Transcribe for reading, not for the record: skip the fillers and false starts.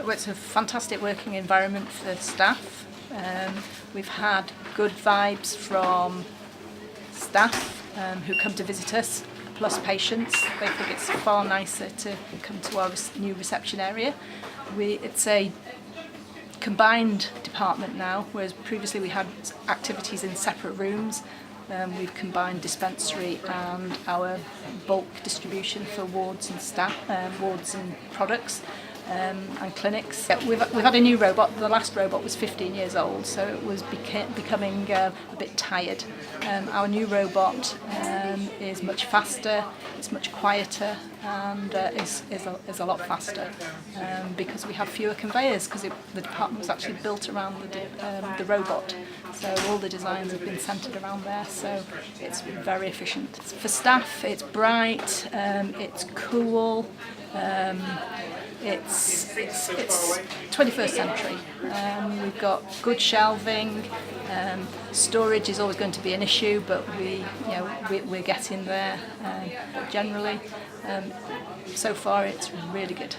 It's a fantastic working environment for staff. We've had good vibes from staff who come to visit us, plus patients. They think it's far nicer to come to our new reception area. It's a combined department now, whereas previously we had activities in separate rooms. We've combined dispensary and our bulk distribution for wards and staff, wards and products. And clinics. We've had a new robot. The last robot was 15 years old, so it was becoming a bit tired. Our new robot is much faster, it's much quieter, and is a lot faster because we have fewer conveyors, because the department was actually built around the robot. So all the designs have been centred around there, so it's very efficient. For staff, it's bright, it's cool. It's 21st century. We've got good shelving. Storage is always going to be an issue, but we're getting there. But generally, so far it's really good.